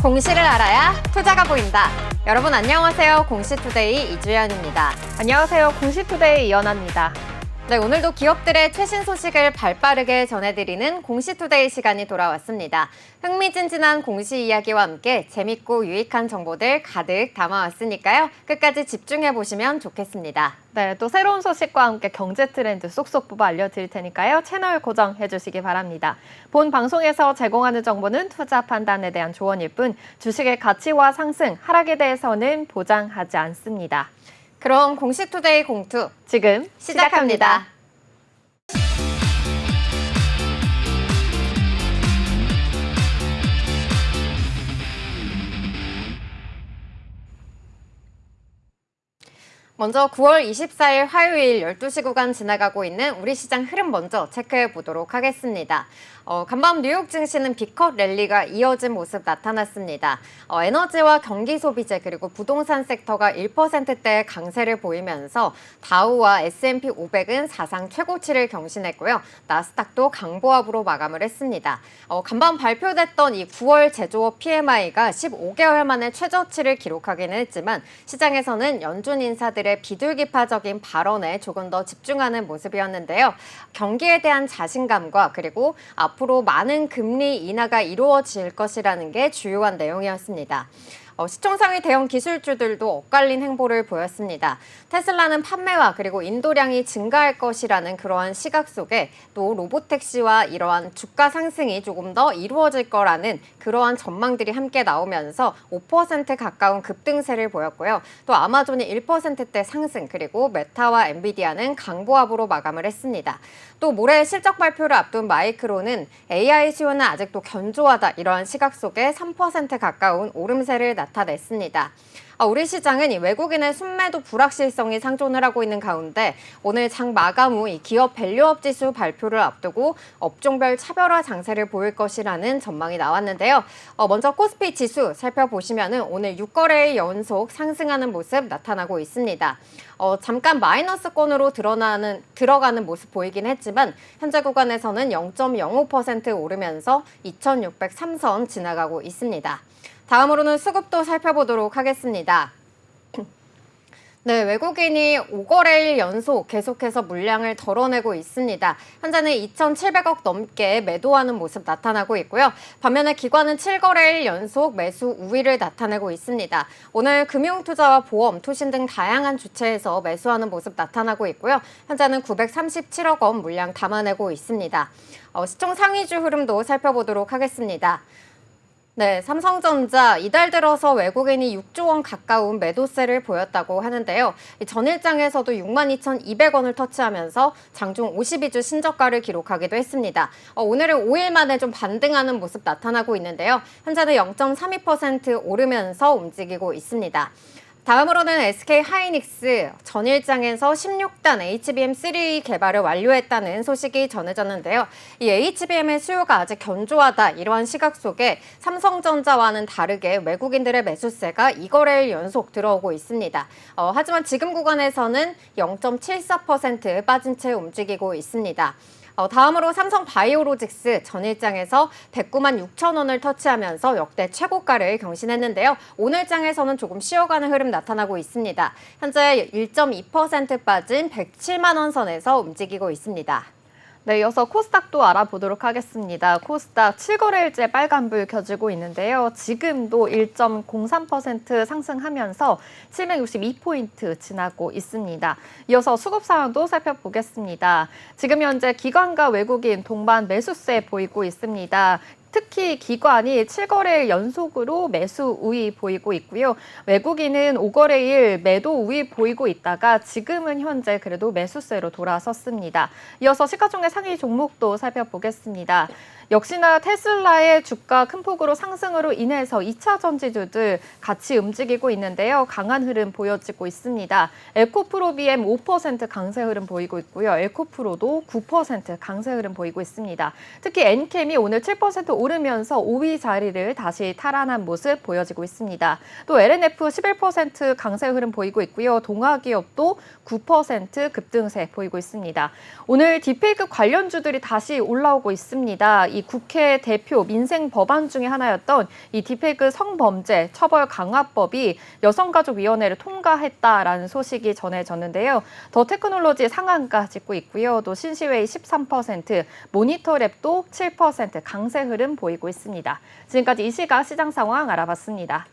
공시를 알아야 투자가 보인다. 여러분 안녕하세요. 공시투데이 이주연입니다. 안녕하세요. 공시투데이 이연아입니다. 네, 오늘도 기업들의 최신 소식을 발빠르게 전해드리는 공시투데이 시간이 돌아왔습니다. 흥미진진한 공시 이야기와 함께 재밌고 유익한 정보들 가득 담아왔으니까요. 끝까지 집중해보시면 좋겠습니다. 네, 또 새로운 소식과 함께 경제 트렌드 쏙쏙 뽑아 알려드릴 테니까요. 채널 고정해 주시기 바랍니다. 본 방송에서 제공하는 정보는 투자 판단에 대한 조언일 뿐 주식의 가치와 상승, 하락에 대해서는 보장하지 않습니다. 그럼 공시투데이 공투 지금 시작합니다. 먼저 9월 24일 화요일 12시 구간 지나가고 있는 우리 시장 흐름 먼저 체크해 보도록 하겠습니다. 간밤 뉴욕 증시는 비컷 랠리가 이어진 모습 나타났습니다. 에너지와 경기 소비재 그리고 부동산 섹터가 1%대 강세를 보이면서 다우와 S&P 500은 사상 최고치를 경신했고요. 나스닥도 강보합으로 마감을 했습니다. 간밤 발표됐던 이 9월 제조업 PMI가 15개월 만에 최저치를 기록하기는 했지만 시장에서는 연준 인사들의 비둘기파적인 발언에 조금 더 집중하는 모습이었는데요. 경기에 대한 자신감과 그리고 앞으로 많은 금리 인하가 이루어질 것이라는 게 주요한 내용이었습니다. 시총상위 대형 기술주들도 엇갈린 행보를 보였습니다. 테슬라는 판매와 그리고 인도량이 증가할 것이라는 그러한 시각 속에 또 로보택시와 이러한 주가 상승이 조금 더 이루어질 거라는 그러한 전망들이 함께 나오면서 5% 가까운 급등세를 보였고요. 또 아마존이 1%대 상승 그리고 메타와 엔비디아는 강보합으로 마감을 했습니다. 또 모레 실적 발표를 앞둔 마이크론은 AI 수요는 아직도 견조하다 이러한 시각 속에 3% 가까운 오름세를 나타냈습니다. 우리 시장은 이 외국인의 순매도 불확실성이 상존을 하고 있는 가운데 오늘 장 마감 후 이 기업 밸류업 지수 발표를 앞두고 업종별 차별화 장세를 보일 것이라는 전망이 나왔는데요. 먼저 코스피 지수 살펴보시면은 오늘 6거래일 연속 상승하는 모습 나타나고 있습니다. 잠깐 마이너스권으로 들어가는 모습 보이긴 했지만 현재 구간에서는 0.05% 오르면서 2603선 지나가고 있습니다. 다음으로는 수급도 살펴보도록 하겠습니다. 네, 외국인이 5거래일 연속 계속해서 물량을 덜어내고 있습니다. 현재는 2,700억 넘게 매도하는 모습 나타나고 있고요. 반면에 기관은 7거래일 연속 매수 우위를 나타내고 있습니다. 오늘 금융투자와 보험, 투신 등 다양한 주체에서 매수하는 모습 나타나고 있고요. 현재는 937억 원 물량 담아내고 있습니다. 시총 상위주 흐름도 살펴보도록 하겠습니다. 네, 삼성전자 이달 들어서 외국인이 6조 원 가까운 매도세를 보였다고 하는데요. 전일장에서도 62,200원을 터치하면서 장중 52주 신저가를 기록하기도 했습니다. 오늘은 5일 만에 좀 반등하는 모습 나타나고 있는데요. 현재는 0.32% 오르면서 움직이고 있습니다. 다음으로는 SK하이닉스 전일장에서 16단 HBM3 개발을 완료했다는 소식이 전해졌는데요. 이 HBM의 수요가 아직 견조하다 이러한 시각 속에 삼성전자와는 다르게 외국인들의 매수세가 2거래일 연속 들어오고 있습니다. 하지만 지금 구간에서는 0.74% 빠진 채 움직이고 있습니다. 다음으로 삼성바이오로직스 전일장에서 109만 6천 원을 터치하면서 역대 최고가를 경신했는데요. 오늘장에서는 조금 쉬어가는 흐름 나타나고 있습니다. 현재 1.2% 빠진 107만 원 선에서 움직이고 있습니다. 네, 이어서 코스닥도 알아보도록 하겠습니다. 코스닥 7거래일째 빨간불 켜지고 있는데요. 지금도 1.03% 상승하면서 762포인트 지나고 있습니다. 이어서 수급 상황도 살펴보겠습니다. 지금 현재 기관과 외국인 동반 매수세 보이고 있습니다. 특히 기관이 7거래일 연속으로 매수 우위 보이고 있고요. 외국인은 5거래일 매도 우위 보이고 있다가 지금은 현재 그래도 매수세로 돌아섰습니다. 이어서 시가총액 상위 종목도 살펴보겠습니다. 역시나 테슬라의 주가 큰 폭으로 상승으로 인해서 2차 전지주들 같이 움직이고 있는데요. 강한 흐름 보여지고 있습니다. 에코프로 BM 5% 강세 흐름 보이고 있고요. 에코프로도 9% 강세 흐름 보이고 있습니다. 특히 엔캠이 오늘 7% 오르면서 5위 자리를 다시 탈환한 모습 보여지고 있습니다. 또 LNF 11% 강세 흐름 보이고 있고요. 동아기업도 9% 급등세 보이고 있습니다. 오늘 딥페이크 관련주들이 다시 올라오고 있습니다. 이 국회 대표 민생 법안 중에 하나였던 이 딥페이크 성범죄 처벌 강화법이 여성가족위원회를 통과했다라는 소식이 전해졌는데요. 더 테크놀로지 상한가 찍고 있고요. 또 신시웨이 13%, 모니터랩도 7% 강세 흐름 보이고 있습니다. 지금까지 이 시각 시장 상황 알아봤습니다.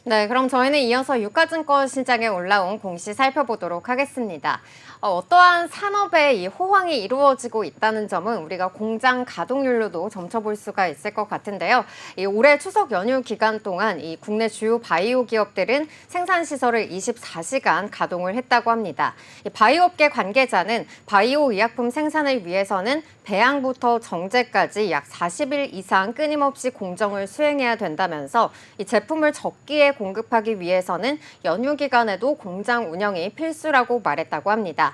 네, 그럼 저희는 이어서 유가증권 시장에 올라온 공시 살펴보도록 하겠습니다. 어떠한 산업의 이 호황이 이루어지고 있다는 점은 우리가 공장 가동률로도 점쳐볼 수가 있을 것 같은데요. 이 올해 추석 연휴 기간 동안 이 국내 주요 바이오 기업들은 생산 시설을 24시간 가동을 했다고 합니다. 이 바이오업계 관계자는 바이오 의약품 생산을 위해서는 배양부터 정제까지 약 40일 이상 끊임없이 공정을 수행해야 된다면서 이 제품을 적기에 공급하기 위해서는 연휴 기간에도 공장 운영이 필수라고 말했다고 합니다.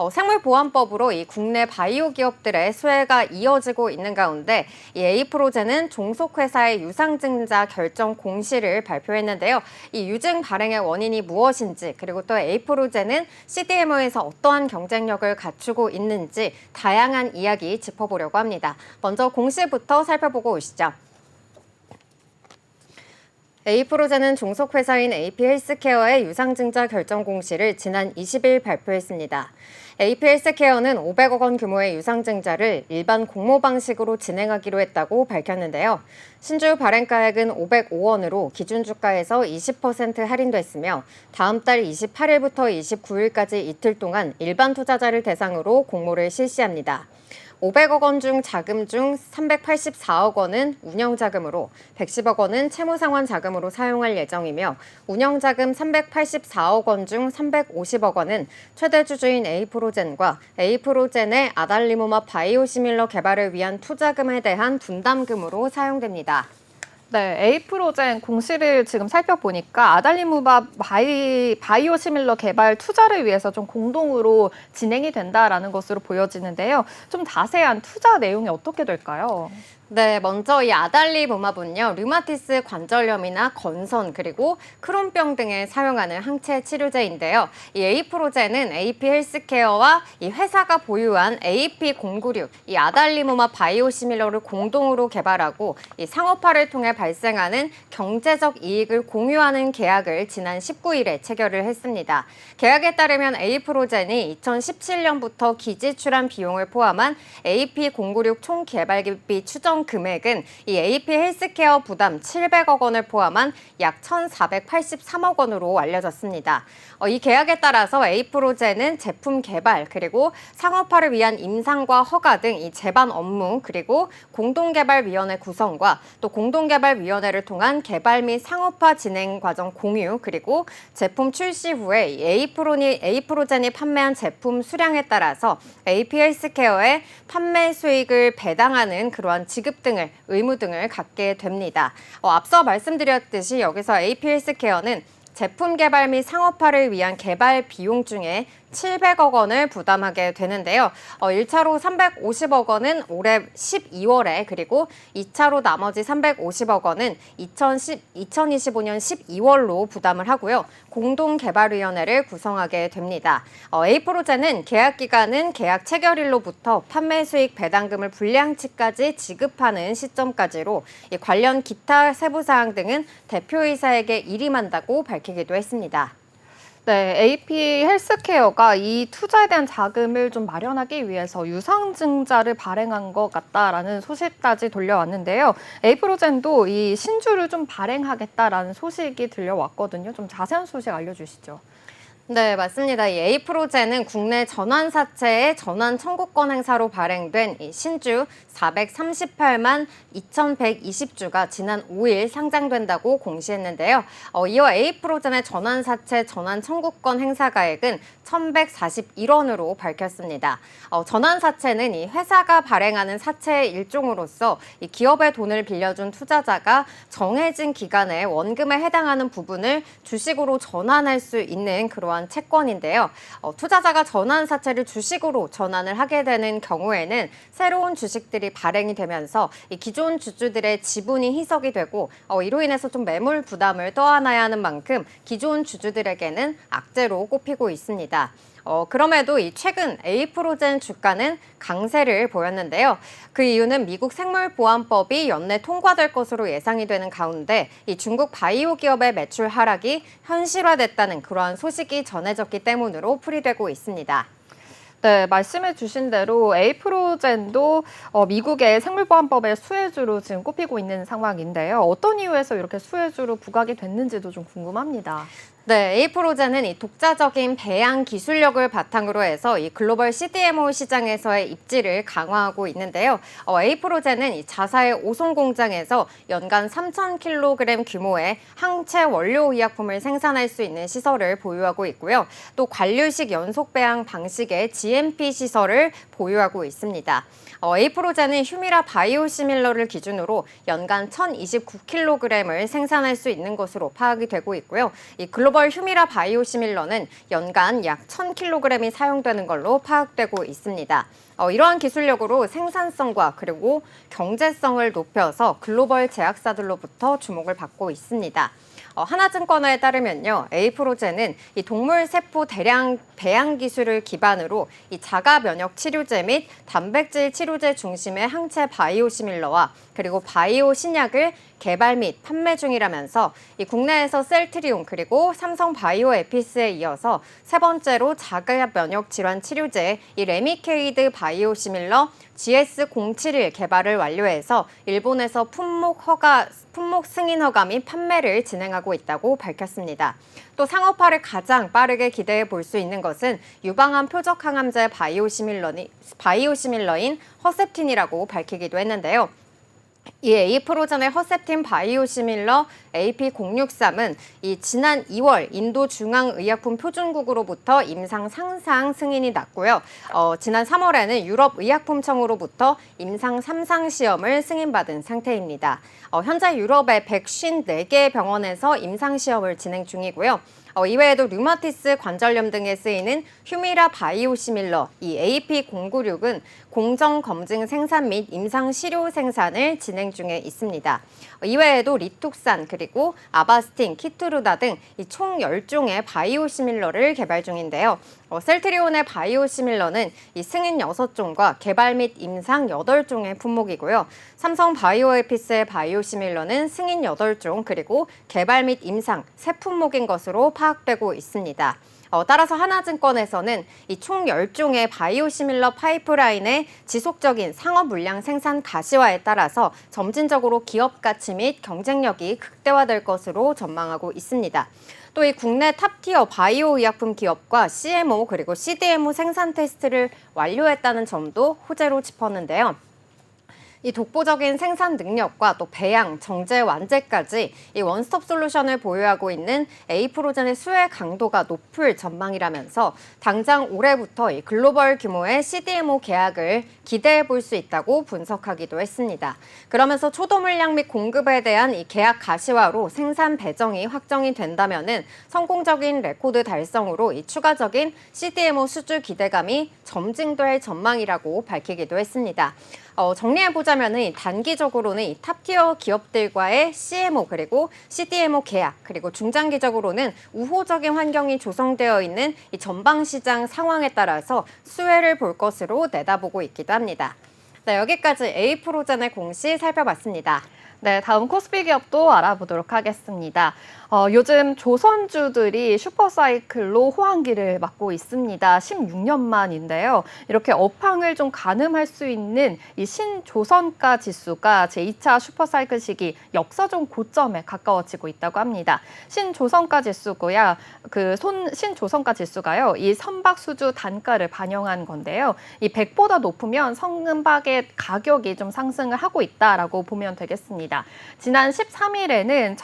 생물보안법으로 이 국내 바이오 기업들의 수혜가 이어지고 있는 가운데 이 에이프로젠은 종속회사의 유상증자 결정 공시를 발표했는데요. 이 유증 발행의 원인이 무엇인지 그리고 또 에이프로젠은 CDMO에서 어떠한 경쟁력을 갖추고 있는지 다양한 이야기 짚어보려고 합니다. 먼저 공시부터 살펴보고 오시죠. 에이프로젠은 종속회사인 AP헬스케어의 유상증자 결정 공시를 지난 20일 발표했습니다. AP헬스케어는 500억 원 규모의 유상증자를 일반 공모 방식으로 진행하기로 했다고 밝혔는데요. 신주 발행가액은 505원으로 기준 주가에서 20% 할인됐으며 다음 달 28일부터 29일까지 이틀 동안 일반 투자자를 대상으로 공모를 실시합니다. 500억 원 중 자금 중 384억 원은 운영자금으로 110억 원은 채무상환 자금으로 사용할 예정이며 운영자금 384억 원 중 350억 원은 최대 주주인 에이프로젠과 에이프로젠의 아달리모마 바이오시밀러 개발을 위한 투자금에 대한 분담금으로 사용됩니다. 네, 에이프로젠 공시를 지금 살펴보니까 아달리무바 바이오시밀러 개발 투자를 위해서 좀 공동으로 진행이 된다라는 것으로 보여지는데요. 좀 자세한 투자 내용이 어떻게 될까요? 네, 먼저 이 아달리모마분요, 류마티스 관절염이나 건선 그리고 크론병 등에 사용하는 항체 치료제인데요. 이 에이프로젠은 AP헬스케어와 이 회사가 보유한 AP096, 이 아달리모마 바이오시밀러를 공동으로 개발하고 이 상업화를 통해 발생하는 경제적 이익을 공유하는 계약을 지난 19일에 체결을 했습니다. 계약에 따르면 에이프로젠이 2017년부터 기지 출한 비용을 포함한 AP096 총 개발비 추정 금액은 이 AP 헬스케어 부담 700억 원을 포함한 약 1,483억 원으로 알려졌습니다. 이 계약에 따라서 에이프로젠은 제품 개발 그리고 상업화를 위한 임상과 허가 등 이 제반 업무 그리고 공동개발위원회 구성과 또 공동개발위원회를 통한 개발 및 상업화 진행 과정 공유 그리고 제품 출시 후에 에이프로젠이 판매한 제품 수량에 따라서 AP 헬스케어의 판매 수익을 배당하는 그러한 지급 등을 의무 등을 갖게 됩니다. 앞서 말씀드렸듯이 여기서 AP 헬스케어는 제품 개발 및 상업화를 위한 개발 비용 중에 700억 원을 부담하게 되는데요. 1차로 350억 원은 올해 12월에 그리고 2차로 나머지 350억 원은 2025년 12월로 부담을 하고요. 공동개발위원회를 구성하게 됩니다. 에이프로젠은 계약 기간은 계약 체결일로부터 판매 수익 배당금을 불량치까지 지급하는 시점까지로 관련 기타 세부사항 등은 대표이사에게 일임한다고 밝히기도 했습니다. 네, AP 헬스케어가 이 투자에 대한 자금을 좀 마련하기 위해서 유상증자를 발행한 것 같다라는 소식까지 들려왔는데요. 에이프로젠도 이 신주를 좀 발행하겠다라는 소식이 들려왔거든요. 좀 자세한 소식 알려주시죠. 네, 맞습니다. 이 에이프로젠은 국내 전환사채의 전환 청구권 행사로 발행된 이 신주 438만 2,120주가 지난 5일 상장된다고 공시했는데요. 이어 에이프로젠의 전환사채 전환 청구권 행사 가액은 1,141원으로 밝혔습니다. 전환사채는 이 회사가 발행하는 사채의 일종으로서 이 기업의 돈을 빌려준 투자자가 정해진 기간에 원금에 해당하는 부분을 주식으로 전환할 수 있는 그러한 중요한 채권인데요. 투자자가 전환 사채를 주식으로 전환을 하게 되는 경우에는 새로운 주식들이 발행이 되면서 이 기존 주주들의 지분이 희석이 되고 이로 인해서 좀 매물 부담을 떠안아야 하는 만큼 기존 주주들에게는 악재로 꼽히고 있습니다. 그럼에도 이 최근 에이프로젠 주가는 강세를 보였는데요. 그 이유는 미국 생물보안법이 연내 통과될 것으로 예상이 되는 가운데 이 중국 바이오 기업의 매출 하락이 현실화됐다는 그러한 소식이 전해졌기 때문으로 풀이되고 있습니다. 네, 말씀해 주신 대로 에이프로젠도 미국의 생물보안법의 수혜주로 지금 꼽히고 있는 상황인데요. 어떤 이유에서 이렇게 수혜주로 부각이 됐는지도 좀 궁금합니다. 네, 에이프로젠은 이 독자적인 배양 기술력을 바탕으로 해서 이 글로벌 CDMO 시장에서의 입지를 강화하고 있는데요. 에이프로젠은 이 자사의 오송 공장에서 연간 3,000kg 규모의 항체 원료 의약품을 생산할 수 있는 시설을 보유하고 있고요. 또 관류식 연속 배양 방식의 GMP 시설을 보유하고 있습니다. 에이프로젠은 휴미라 바이오시밀러를 기준으로 연간 1,029kg을 생산할 수 있는 것으로 파악이 되고 있고요. 이 글로벌 휴미라 바이오시밀러는 연간 약 1,000kg이 사용되는 걸로 파악되고 있습니다. 이러한 기술력으로 생산성과 그리고 경제성을 높여서 글로벌 제약사들로부터 주목을 받고 있습니다. 하나증권에 따르면요, 에이프로젠은 이 동물 세포 대량 배양 기술을 기반으로 이 자가 면역 치료제 및 단백질 치료제 중심의 항체 바이오시밀러와 그리고 바이오 신약을 개발 및 판매 중이라면서 이 국내에서 셀트리온 그리고 삼성 바이오에피스에 이어서 세 번째로 자가 면역 질환 치료제 이 레미케이드 바이오시밀러 GS071 개발을 완료해서 일본에서 품목 승인 허가 및 판매를 진행하고 있다고 밝혔습니다. 또 상업화를 가장 빠르게 기대해 볼 수 있는 것은 유방암 표적 항암제 바이오시밀러인 허셉틴이라고 밝히기도 했는데요. 이 에이프로젠의 허셉틴 바이오시밀러 AP063은 이 지난 2월 인도 중앙의약품 표준국으로부터 임상 상상 승인이 났고요. 지난 3월에는 유럽의약품청으로부터 임상 3상 시험을 승인받은 상태입니다. 현재 유럽의 154개 병원에서 임상 시험을 진행 중이고요. 이외에도 류마티스 관절염 등에 쓰이는 휴미라 바이오시밀러 이 AP096은 공정 검증 생산 및 임상 시료 생산을 진행 중에 있습니다. 이외에도 리툭산 그리고 아바스틴, 키트루다 등 총 10종의 바이오시밀러를 개발 중인데요. 셀트리온의 바이오시밀러는 이 승인 6종과 개발 및 임상 8종의 품목이고요. 삼성 바이오에피스의 바이오시밀러는 승인 8종 그리고 개발 및 임상 3품목인 것으로 파악되고 있습니다. 따라서 하나증권에서는 이 총 10종의 바이오시밀러 파이프라인의 지속적인 상업 물량 생산 가시화에 따라서 점진적으로 기업 가치 및 경쟁력이 극대화될 것으로 전망하고 있습니다. 또 이 국내 탑티어 바이오 의약품 기업과 CMO 그리고 CDMO 생산 테스트를 완료했다는 점도 호재로 짚었는데요. 이 독보적인 생산 능력과 또 배양, 정제, 완제까지 이 원스톱 솔루션을 보유하고 있는 에이프로젠의 수혜 강도가 높을 전망이라면서 당장 올해부터 이 글로벌 규모의 CDMO 계약을 기대해 볼 수 있다고 분석하기도 했습니다. 그러면서 초도 물량 및 공급에 대한 이 계약 가시화로 생산 배정이 확정이 된다면은 성공적인 레코드 달성으로 이 추가적인 CDMO 수주 기대감이 점증될 전망이라고 밝히기도 했습니다. 정리해보자면 단기적으로는 이 탑티어 기업들과의 CMO 그리고 CDMO 계약 그리고 중장기적으로는 우호적인 환경이 조성되어 있는 이 전방시장 상황에 따라서 수혜를 볼 것으로 내다보고 있기도 합니다. 네, 여기까지 에이프로젠의 공시 살펴봤습니다. 네, 다음 코스피 기업도 알아보도록 하겠습니다. 요즘 조선주들이 슈퍼사이클로 호황기를 맞고 있습니다. 16년 만인데요. 이렇게 업황을 좀 가늠할 수 있는 이 신조선가 지수가 제2차 슈퍼사이클 시기 역사적 고점에 가까워지고 있다고 합니다. 신조선가 지수고요. 신조선가 지수가요. 이 선박수주 단가를 반영한 건데요. 이 100보다 높으면 성금박의 가격이 좀 상승을 하고 있다라고 보면 되겠습니다. 지난 13일에는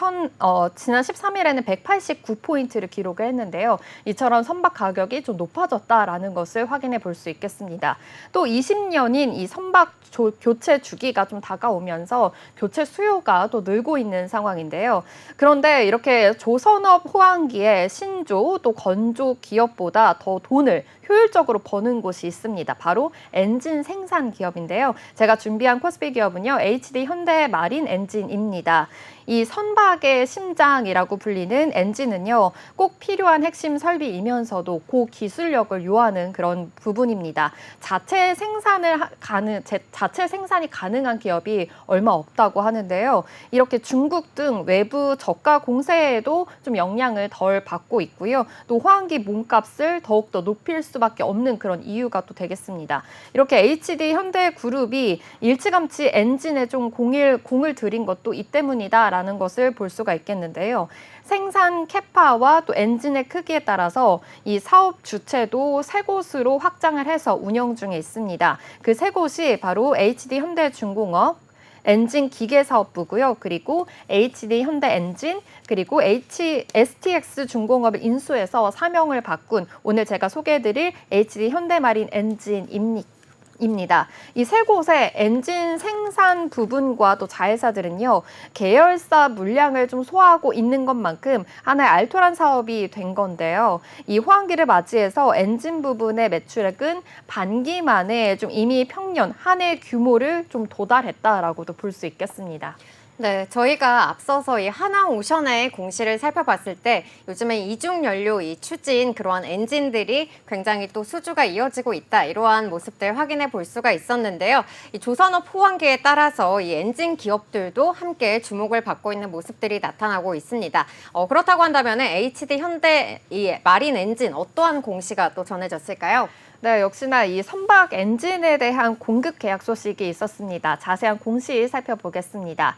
13일에는 189포인트를 기록을 했는데요. 이처럼 선박 가격이 좀 높아졌다라는 것을 확인해 볼 수 있겠습니다. 또 20년인 이 선박 교체 주기가 좀 다가오면서 교체 수요가 또 늘고 있는 상황인데요. 그런데 이렇게 조선업 호황기에 신조 또 건조 기업보다 더 돈을 효율적으로 버는 곳이 있습니다. 바로 엔진 생산 기업인데요. 제가 준비한 코스피 기업은요, HD 현대 마린 엔진입니다. 이 선박의 심장이라고 불리는 엔진은요, 꼭 필요한 핵심 설비이면서도 고기술력을 요하는 그런 부분입니다. 자체 생산이 가능한 기업이 얼마 없다고 하는데요. 이렇게 중국 등 외부 저가 공세에도 좀 영향을 덜 받고 있고요. 또 호황기 몸값을 더욱더 높일 수밖에 없는 그런 이유가 또 되겠습니다. 이렇게 HD 현대그룹이 일찌감치 엔진에 좀 공을 들인 것도 이 때문이다라는 것을 볼 수가 있겠는데요. 생산 캐파와 또 엔진의 크기에 따라서 이 사업 주체도 세 곳으로 확장을 해서 운영 중에 있습니다. 그 세 곳이 바로 HD 현대중공업, 엔진 기계사업부고요. 그리고 HD 현대엔진, 그리고 STX 중공업을 인수해서 사명을 바꾼 오늘 제가 소개해드릴 HD 현대마린 엔진입니다. 이 세 곳의 엔진 생산 부분과 또 자회사들은요, 계열사 물량을 좀 소화하고 있는 것만큼 하나의 알토란 사업이 된 건데요. 이 호황기를 맞이해서 엔진 부분의 매출액은 반기 만에 좀 이미 평년 한 해 규모를 좀 도달했다라고도 볼 수 있겠습니다. 네, 저희가 앞서서 이 하나오션의 공시를 살펴봤을 때 요즘에 이중 연료 이 추진 그러한 엔진들이 굉장히 또 수주가 이어지고 있다. 이러한 모습들 확인해 볼 수가 있었는데요. 이 조선업 호황기에 따라서 이 엔진 기업들도 함께 주목을 받고 있는 모습들이 나타나고 있습니다. 그렇다고 한다면 HD 현대 이 마린 엔진 어떠한 공시가 또 전해졌을까요? 네, 역시나 이 선박 엔진에 대한 공급 계약 소식이 있었습니다. 자세한 공시 살펴보겠습니다.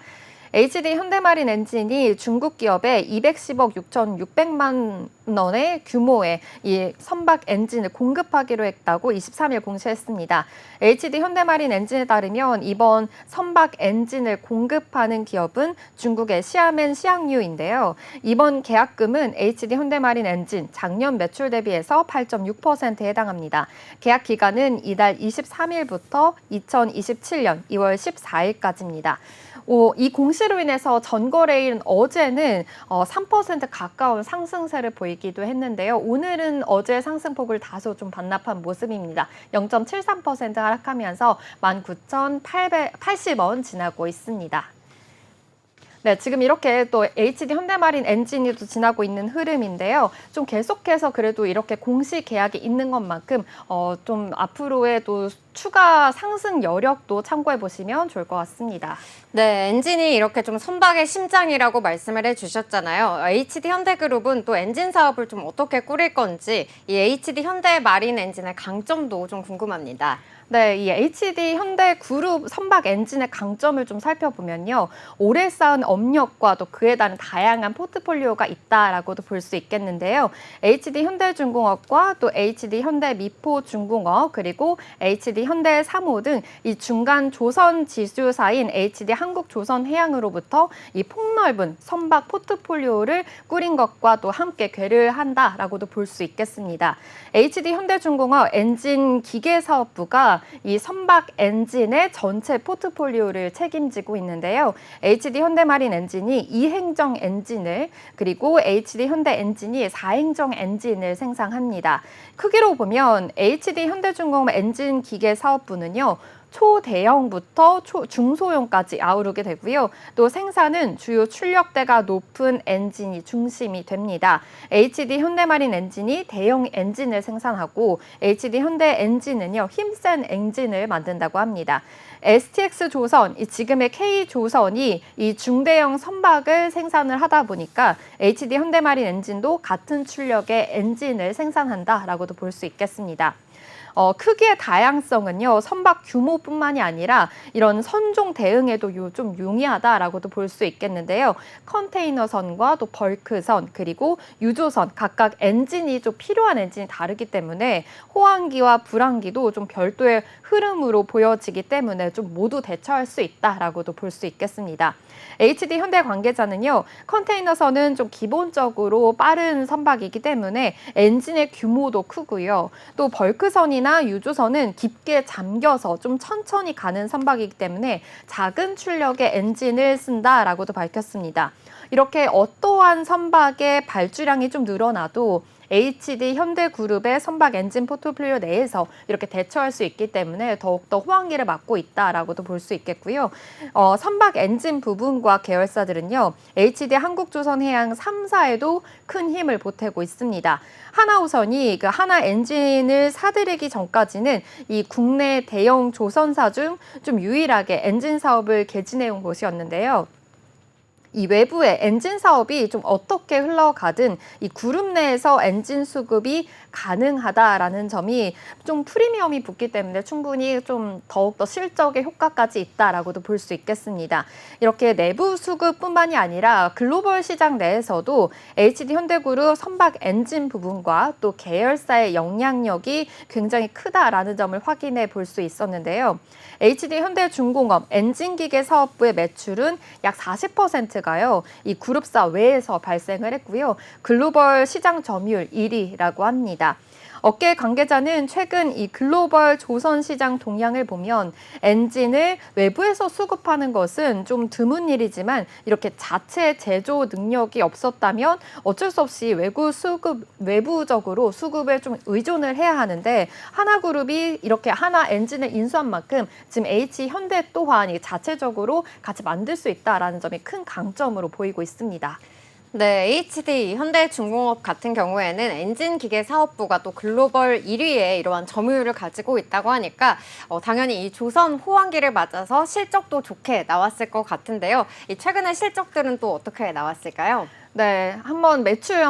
HD 현대마린 엔진이 중국 기업에 210억 6,600만 원의 규모의 이 선박 엔진을 공급하기로 했다고 23일 공시했습니다. HD 현대마린 엔진에 따르면 이번 선박 엔진을 공급하는 기업은 중국의 시아멘 시앙유인데요. 이번 계약금은 HD 현대마린 엔진 작년 매출 대비해서 8.6%에 해당합니다. 계약 기간은 이달 23일부터 2027년 2월 14일까지입니다. 이 공시로 인해서 전거래일은 어제는 3% 가까운 상승세를 보이기도 했는데요. 오늘은 어제 상승폭을 다소 좀 반납한 모습입니다. 0.73% 하락하면서 19,880원 지나고 있습니다. 네, 지금 이렇게 또 HD 현대마린 엔진이 또 지나고 있는 흐름인데요. 좀 계속해서 그래도 이렇게 공시 계약이 있는 것만큼 좀 앞으로의 또 추가 상승 여력도 참고해 보시면 좋을 것 같습니다. 네, 엔진이 이렇게 좀 선박의 심장이라고 말씀을 해주셨잖아요. HD 현대그룹은 또 엔진 사업을 좀 어떻게 꾸릴 건지 이 HD 현대마린 엔진의 강점도 좀 궁금합니다. 네, 이 HD 현대그룹 선박 엔진의 강점을 좀 살펴보면요. 오래 쌓은 업력과 또 그에 따른 다양한 포트폴리오가 있다라고도 볼 수 있겠는데요. HD 현대중공업과 또 HD 현대미포중공업 그리고 HD 현대사모 등 이 중간 조선 지주사인 HD 한국조선해양으로부터 이 폭넓은 선박 포트폴리오를 꾸린 것과 또 함께 궤를 한다라고도 볼 수 있겠습니다. HD 현대중공업 엔진 기계사업부가 이 선박 엔진의 전체 포트폴리오를 책임지고 있는데요. HD 현대마린 엔진이 2행정 엔진을 그리고 HD 현대 엔진이 4행정 엔진을 생산합니다. 크기로 보면 HD 현대중공업 엔진 기계 사업부는요. 초대형부터 중소형까지 아우르게 되고요. 또 생산은 주요 출력대가 높은 엔진이 중심이 됩니다. HD 현대마린 엔진이 대형 엔진을 생산하고 HD 현대 엔진은요. 힘센 엔진을 만든다고 합니다. STX 조선, 지금의 K조선이 이 중대형 선박을 생산을 하다 보니까 HD 현대마린 엔진도 같은 출력의 엔진을 생산한다라고도 볼 수 있겠습니다. 크기의 다양성은요, 선박 규모뿐만이 아니라 이런 선종 대응에도 좀 용이하다라고도 볼 수 있겠는데요. 컨테이너선과 또 벌크선 그리고 유조선 각각 엔진이 좀 필요한 엔진이 다르기 때문에 호황기와 불황기도 좀 별도의 흐름으로 보여지기 때문에 좀 모두 대처할 수 있다라고도 볼 수 있겠습니다. HD 현대 관계자는요, 컨테이너선은 좀 기본적으로 빠른 선박이기 때문에 엔진의 규모도 크고요. 또 벌크선이나 유조선은 깊게 잠겨서 좀 천천히 가는 선박이기 때문에 작은 출력의 엔진을 쓴다라고도 밝혔습니다. 이렇게 어떠한 선박의 발주량이 좀 늘어나도 HD 현대그룹의 선박 엔진 포트폴리오 내에서 이렇게 대처할 수 있기 때문에 더욱더 호황기를 맞고 있다라고도 볼 수 있겠고요. 선박 엔진 부분과 계열사들은요, HD 한국조선해양 3사에도 큰 힘을 보태고 있습니다. 하나우선이 그 하나 엔진을 사들이기 전까지는 이 국내 대형 조선사 중 좀 유일하게 엔진 사업을 개진해온 곳이었는데요. 이 외부의 엔진 사업이 좀 어떻게 흘러가든 이 그룹 내에서 엔진 수급이 가능하다라는 점이 좀 프리미엄이 붙기 때문에 충분히 좀 더욱더 실적의 효과까지 있다라고도 볼 수 있겠습니다. 이렇게 내부 수급뿐만이 아니라 글로벌 시장 내에서도 HD 현대그룹 선박 엔진 부분과 또 계열사의 영향력이 굉장히 크다라는 점을 확인해 볼 수 있었는데요. HD 현대중공업 엔진기계 사업부의 매출은 약 40%가요. 이 그룹사 외에서 발생을 했고요. 글로벌 시장 점유율 1위라고 합니다. 업계 관계자는 최근 이 글로벌 조선 시장 동향을 보면 엔진을 외부에서 수급하는 것은 좀 드문 일이지만 이렇게 자체 제조 능력이 없었다면 어쩔 수 없이 외부적으로 수급에 좀 의존을 해야 하는데 하나그룹이 이렇게 하나 엔진을 인수한 만큼 지금 H현대 또한 자체적으로 같이 만들 수 있다라는 점이 큰 강점으로 보이고 있습니다. 네, HD 현대중공업 같은 경우에는 엔진 기계 사업부가 또 글로벌 1위에 이러한 점유율을 가지고 있다고 하니까 당연히 이 조선 호황기를 맞아서 실적도 좋게 나왔을 것 같은데요. 이 최근의 실적들은 또 어떻게 나왔을까요? 네, 매출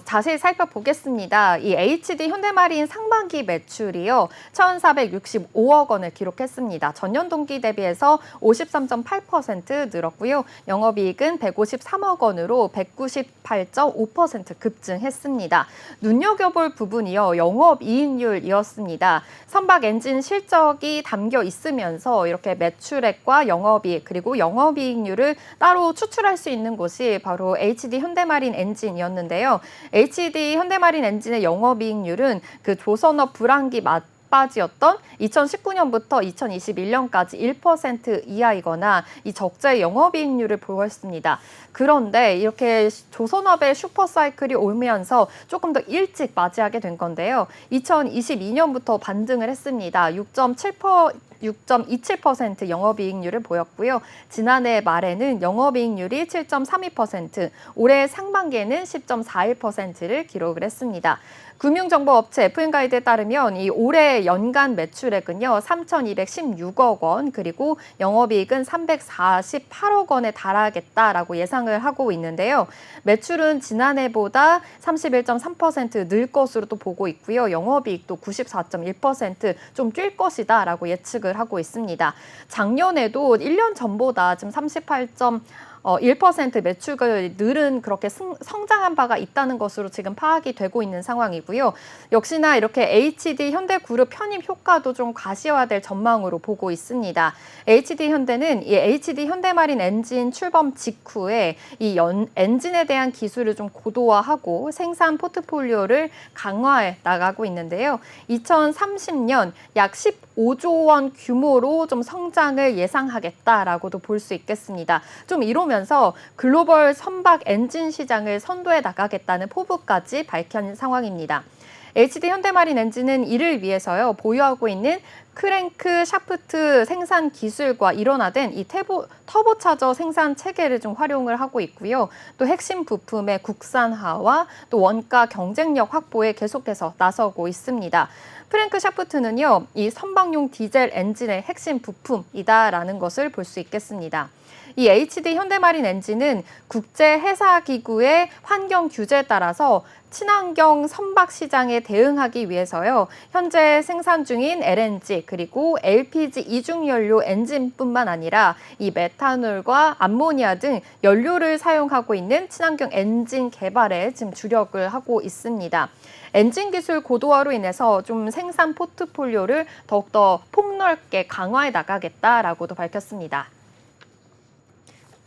자세히 살펴보겠습니다. 이 HD 현대마린 상반기 매출이요, 1,465억 원을 기록했습니다. 전년 동기 대비해서 53.8% 늘었고요. 영업이익은 153억 원으로 198.5% 급증했습니다. 눈여겨볼 부분이요, 영업이익률이었습니다. 선박 엔진 실적이 담겨 있으면서 이렇게 매출액과 영업이익 그리고 영업이익률을 따로 추출할 수 있는 곳이 바로 HD 현대마린 엔진이었는데요. HD 현대마린 엔진의 영업이익률은 그 조선업 불황기 맞바지였던 2019년부터 2021년까지 1% 이하이거나 이 적자의 영업이익률을 보였습니다. 그런데 이렇게 조선업의 슈퍼사이클이 오면서 조금 더 일찍 맞이하게 된 건데요. 2022년부터 반등을 했습니다. 6.27% 영업이익률을 보였고요. 지난해 말에는 영업이익률이 7.32%, 올해 상반기에는 10.41%를 기록을 했습니다. 금융정보업체 FM가이드에 따르면 이 올해 연간 매출액은요, 3,216억 원, 그리고 영업이익은 348억 원에 달하겠다라고 예상을 하고 있는데요. 매출은 지난해보다 31.3% 늘 것으로 또 보고 있고요. 영업이익도 94.1% 좀 뛸 것이다라고 예측을 하고 있습니다. 작년에도 1년 전보다 지금 1% 매출을 늘은 그렇게 성장한 바가 있다는 것으로 지금 파악이 되고 있는 상황이고요. 역시나 이렇게 HD 현대그룹 편입 효과도 좀 가시화될 전망으로 보고 있습니다. HD 현대는 이 HD 현대마린 엔진 출범 직후에 이 엔진에 대한 기술을 좀 고도화하고 생산 포트폴리오를 강화해 나가고 있는데요. 2030년 약 15조 원 규모로 좀 성장을 예상하겠다라고도 볼 수 있겠습니다. 좀 이러면서 글로벌 선박 엔진 시장을 선도해 나가겠다는 포부까지 밝힌 상황입니다. HD 현대마린 엔진은 이를 위해서요, 보유하고 있는 크랭크 샤프트 생산 기술과 일원화된 이 터보차저 생산 체계를 좀 활용을 하고 있고요. 또 핵심 부품의 국산화와 또 원가 경쟁력 확보에 계속해서 나서고 있습니다. 프랭크 샤프트는요, 이 선박용 디젤 엔진의 핵심 부품이다라는 것을 볼 수 있겠습니다. 이 HD 현대마린 엔진은 국제해사기구의 환경 규제에 따라서 친환경 선박 시장에 대응하기 위해서요. 현재 생산 중인 LNG 그리고 LPG 이중연료 엔진뿐만 아니라 이 메탄올과 암모니아 등 연료를 사용하고 있는 친환경 엔진 개발에 지금 주력을 하고 있습니다. 엔진 기술 고도화로 인해서 좀 생산 포트폴리오를 더욱더 폭넓게 강화해 나가겠다라고도 밝혔습니다.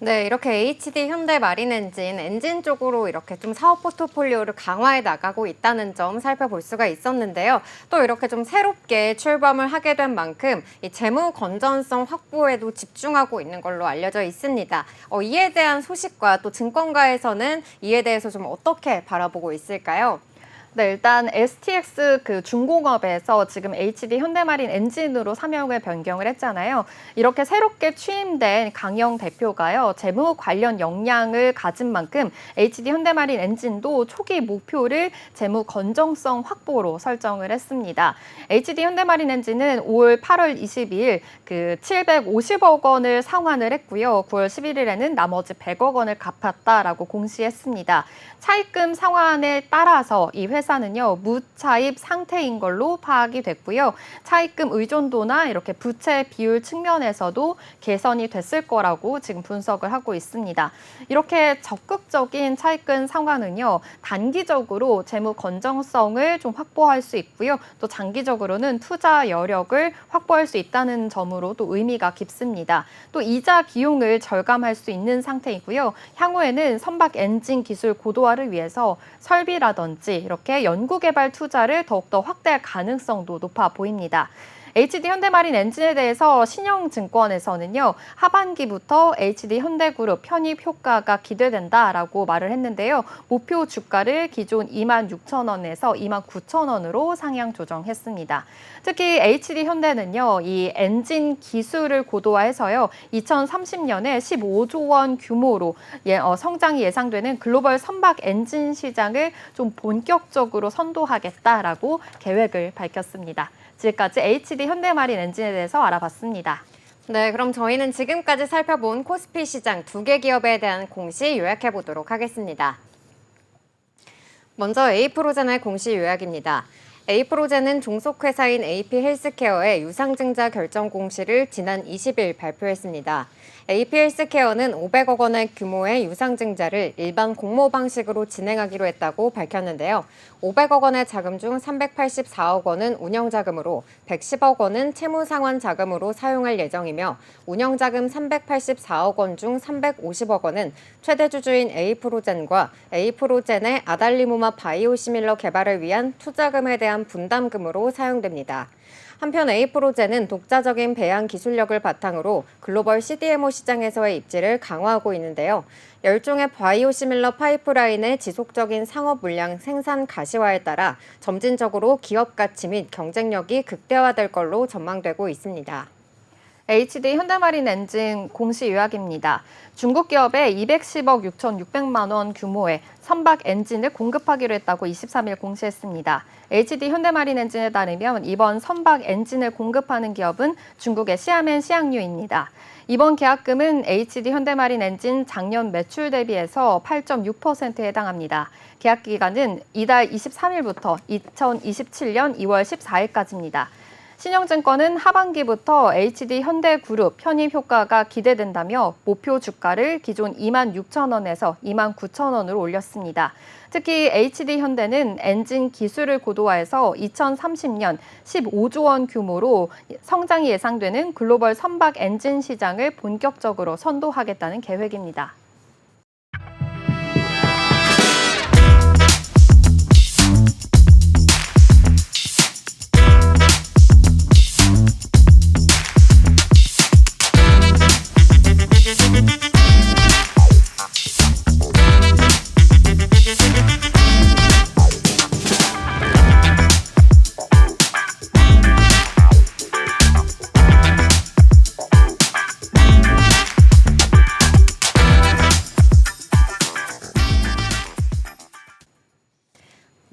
네, 이렇게 HD 현대 마린 엔진 쪽으로 이렇게 좀 사업 포트폴리오를 강화해 나가고 있다는 점 살펴볼 수가 있었는데요. 또 이렇게 좀 새롭게 출범을 하게 된 만큼 이 재무 건전성 확보에도 집중하고 있는 걸로 알려져 있습니다. 이에 대한 소식과 또 증권가에서는 이에 대해서 좀 어떻게 바라보고 있을까요? 네, 일단 STX 중공업에서 지금 HD 현대마린 엔진으로 사명을 변경을 했잖아요. 이렇게 새롭게 취임된 강영 대표가요, 재무 관련 역량을 가진 만큼 HD 현대마린 엔진도 초기 목표를 재무 건전성 확보로 설정을 했습니다. HD 현대마린 엔진은 올 8월 22일 750억 원을 상환을 했고요. 9월 11일에는 나머지 100억 원을 갚았다라고 공시했습니다. 차입금 상환에 따라서 이 회사는요, 무차입 상태인 걸로 파악이 됐고요. 차입금 의존도나 이렇게 부채 비율 측면에서도 개선이 됐을 거라고 지금 분석을 하고 있습니다. 이렇게 적극적인 차입금 상환은요, 단기적으로 재무 건전성을 좀 확보할 수 있고요. 또 장기적으로는 투자 여력을 확보할 수 있다는 점으로 또 의미가 깊습니다. 또 이자 비용을 절감할 수 있는 상태이고요. 향후에는 선박 엔진 기술 고도화를 위해서 설비라든지 이렇게 연구개발 투자를 더욱더 확대할 가능성도 높아 보입니다. HD 현대마린 엔진에 대해서 신영증권에서는요, 하반기부터 HD 현대그룹 편입 효과가 기대된다라고 말을 했는데요. 목표 주가를 기존 26,000원에서 29,000원으로 상향 조정했습니다. 특히 HD 현대는요, 이 엔진 기술을 고도화해서요, 2030년에 15조 원 규모로 성장이 예상되는 글로벌 선박 엔진 시장을 좀 본격적으로 선도하겠다라고 계획을 밝혔습니다. 지금까지 HD 현대마린 엔진에 대해서 알아봤습니다. 네, 그럼 저희는 지금까지 살펴본 코스피 시장 2개 기업에 대한 공시 요약해 보도록 하겠습니다. 먼저 에이프로젠의 공시 요약입니다. 에이프로젠은 종속회사인 AP헬스케어의 유상증자 결정 공시를 지난 20일 발표했습니다. AP헬스케어는 500억 원의 규모의 유상증자를 일반 공모 방식으로 진행하기로 했다고 밝혔는데요. 500억 원의 자금 중 384억 원은 운영자금으로 110억 원은 채무상환 자금으로 사용할 예정이며 운영자금 384억 원 중 350억 원은 최대 주주인 에이프로젠과 에이프로젠의 아달리모마 바이오시밀러 개발을 위한 투자금에 대한 분담금으로 사용됩니다. 한편 에이프로젠은 독자적인 배양 기술력을 바탕으로 글로벌 CDMO 시장에서의 입지를 강화하고 있는데요. 10종의 바이오시밀러 파이프라인의 지속적인 상업 물량 생산 가시화에 따라 점진적으로 기업 가치 및 경쟁력이 극대화될 걸로 전망되고 있습니다. HD 현대마린 엔진 공시 요약입니다. 중국 기업에 210억 6,600만 원 규모의 선박 엔진을 공급하기로 했다고 23일 공시했습니다. HD 현대마린 엔진에 따르면 이번 선박 엔진을 공급하는 기업은 중국의 시아멘 시앙유입니다. 이번 계약금은 HD 현대마린 엔진 작년 매출 대비해서 8.6%에 해당합니다. 계약 기간은 이달 23일부터 2027년 2월 14일까지입니다. 신영증권은 하반기부터 HD 현대그룹 편입 효과가 기대된다며 목표 주가를 기존 26,000원에서 29,000원으로 올렸습니다. 특히 HD 현대는 엔진 기술을 고도화해서 2030년 15조 원 규모로 성장이 예상되는 글로벌 선박 엔진 시장을 본격적으로 선도하겠다는 계획입니다.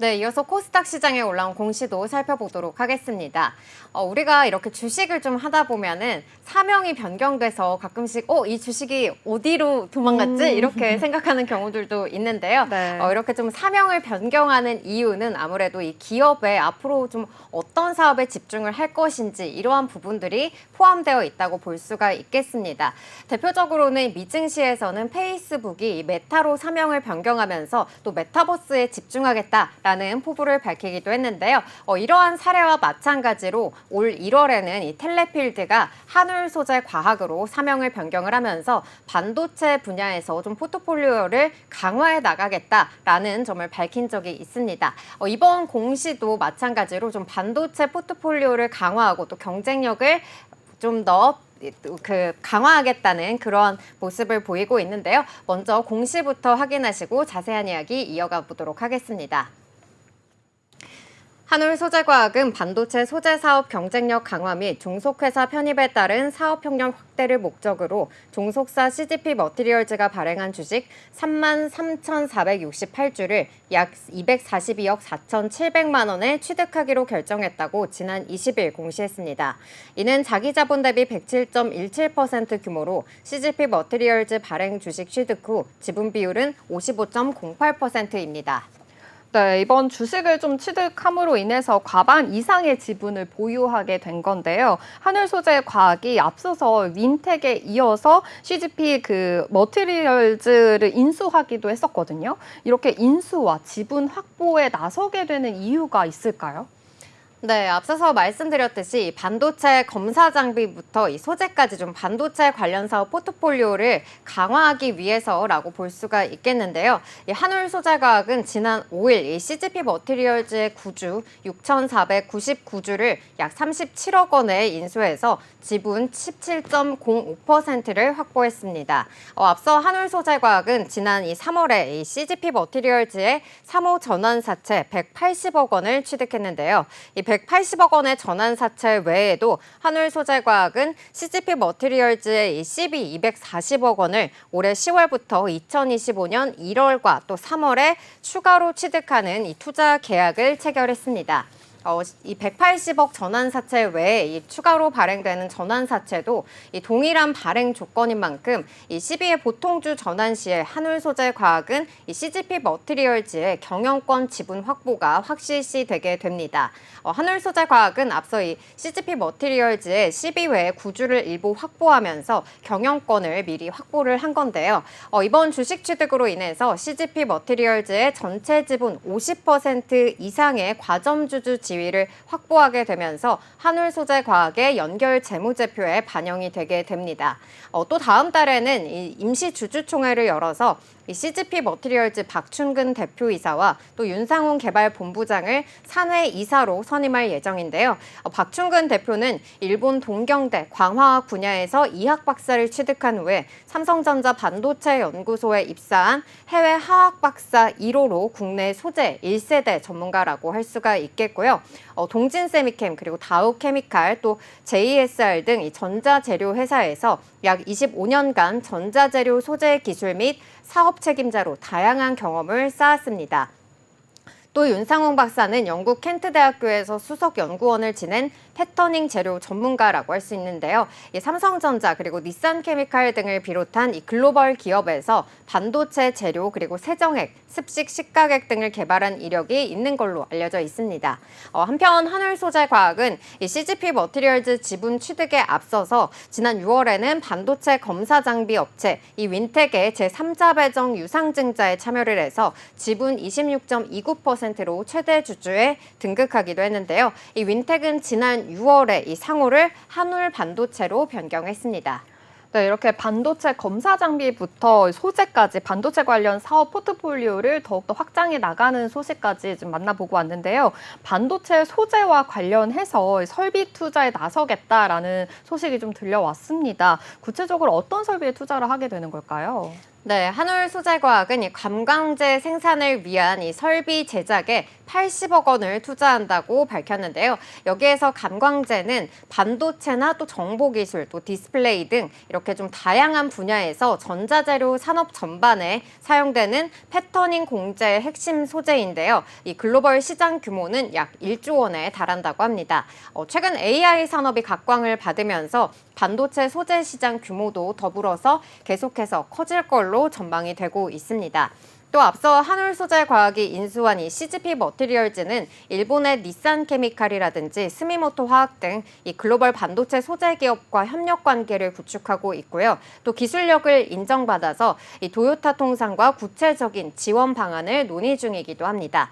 네, 이어서 코스닥 시장에 올라온 공시도 살펴보도록 하겠습니다. 우리가 이렇게 주식을 좀 하다 보면은 사명이 변경돼서 가끔씩 이 주식이 어디로 도망갔지? 이렇게 생각하는 경우들도 있는데요. 네. 이렇게 좀 사명을 변경하는 이유는 아무래도 이 기업에 앞으로 좀 어떤 사업에 집중을 할 것인지 이러한 부분들이 포함되어 있다고 볼 수가 있겠습니다. 대표적으로는 미증시에서는 페이스북이 이 메타로 사명을 변경하면서 또 메타버스에 집중하겠다라는 포부를 밝히기도 했는데요. 이러한 사례와 마찬가지로 올 1월에는 이 텔레필드가 한울 소재 과학으로 사명을 변경을 하면서 반도체 분야에서 좀 포트폴리오를 강화해 나가겠다라는 점을 밝힌 적이 있습니다. 이번 공시도 마찬가지로 좀 반도체 포트폴리오를 강화하고 또 경쟁력을 좀 더 강화하겠다는 그런 모습을 보이고 있는데요. 먼저 공시부터 확인하시고 자세한 이야기 이어가 보도록 하겠습니다. 한울소재과학은 반도체 소재 사업 경쟁력 강화 및 종속회사 편입에 따른 사업 협력 확대를 목적으로 종속사 CGP 머티리얼즈가 발행한 주식 33,468주를 약 242억 4,700만 원에 취득하기로 결정했다고 지난 20일 공시했습니다. 이는 자기 자본 대비 107.17% 규모로 CGP 머티리얼즈 발행 주식 취득 후 지분 비율은 55.08%입니다. 네, 이번 주식을 좀 취득함으로 인해서 과반 이상의 지분을 보유하게 된 건데요. 한울소재과학이 앞서서 윈텍에 이어서 CGP 머티리얼즈를 인수하기도 했었거든요. 이렇게 인수와 지분 확보에 나서게 되는 이유가 있을까요? 네, 앞서서 말씀드렸듯이 반도체 검사 장비부터 이 소재까지 좀 반도체 관련 사업 포트폴리오를 강화하기 위해서라고 볼 수가 있겠는데요. 이 한울소재과학은 지난 5일 이 CGP 머티리얼즈의 구주 6,499주를 약 37억 원에 인수해서 지분 17.05%를 확보했습니다. 앞서 한울소재과학은 지난 이 3월에 이 CGP 머티리얼즈의 3호 전환사채 180억 원을 취득했는데요. 이 180억 원의 전환사채 외에도 한울소재과학은 CGP 머티리얼즈의 이 CB 240억 원을 올해 10월부터 2025년 1월과 또 3월에 추가로 취득하는 이 투자 계약을 체결했습니다. 이 180억 전환사채 외에 이 추가로 발행되는 전환사채도 이 동일한 발행 조건인 만큼 이 CB의 보통주 전환 시에 한울소재과학은 이 CGP 머티리얼즈의 경영권 지분 확보가 확실시되게 됩니다. 한울소재과학은 앞서 이 CGP 머티리얼즈의 CB 외에 구주를 일부 확보하면서 경영권을 미리 확보를 한 건데요. 이번 주식 취득으로 인해서 CGP 머티리얼즈의 전체 지분 50% 이상의 과점주주 지위를 확보하게 되면서 한울소재과학의 연결 재무제표에 반영이 되게 됩니다. 또 다음 달에는 이 임시 주주총회를 열어서 이 CGP 머티리얼즈 박춘근 대표이사와 또 윤상훈 개발본부장을 사내 이사로 선임할 예정인데요. 박춘근 대표는 일본 동경대 광화학 분야에서 이학 박사를 취득한 후에 삼성전자 반도체 연구소에 입사한 해외 화학 박사 1호로 국내 소재 1세대 전문가라고 할 수가 있겠고요. 동진세미캠 그리고 다우케미칼 또 JSR 등 이 전자재료 회사에서 약 25년간 전자재료 소재 기술 및 사업 책임자로 다양한 경험을 쌓았습니다. 또 윤상홍 박사는 영국 켄트대학교에서 수석 연구원을 지낸 패터닝 재료 전문가라고 할 수 있는데요. 이 삼성전자 그리고 닛산케미칼 등을 비롯한 이 글로벌 기업에서 반도체 재료 그리고 세정액, 습식 식가액 등을 개발한 이력이 있는 걸로 알려져 있습니다. 한편 한울소재과학은 이 CGP 머티리얼즈 지분 취득에 앞서서 지난 6월에는 반도체 검사 장비 업체 이 윈텍의 제3자 배정 유상증자에 참여를 해서 지분 26.29%로 최대 주주에 등극하기도 했는데요. 이 윈텍은 지난 6월에 이 상호를 한울 반도체로 변경했습니다. 네, 이렇게 반도체 검사 장비부터 소재까지 반도체 관련 사업 포트폴리오를 더욱더 확장해 나가는 소식까지 좀 만나보고 왔는데요. 반도체 소재와 관련해서 설비 투자에 나서겠다라는 소식이 좀 들려왔습니다. 구체적으로 어떤 설비에 투자를 하게 되는 걸까요? 네, 한울소재과학은 이 관광재 생산을 위한 이 설비 제작에 80억 원을 투자한다고 밝혔는데요. 여기에서 관광재는 반도체나 또 정보기술, 또 디스플레이 등 이렇게 좀 다양한 분야에서 전자재료 산업 전반에 사용되는 패터닝 공재의 핵심 소재인데요. 이 글로벌 시장 규모는 약 1조 원에 달한다고 합니다. 최근 AI 산업이 각광을 받으면서 반도체 소재 시장 규모도 더불어서 계속해서 커질 걸로 전망이 되고 있습니다. 또 앞서 한울소재과학이 인수한 이 CGP 머티리얼즈는 일본의 닛산 케미칼이라든지 스미모토 화학 등 이 글로벌 반도체 소재 기업과 협력 관계를 구축하고 있고요. 또 기술력을 인정받아서 이 도요타 통상과 구체적인 지원 방안을 논의 중이기도 합니다.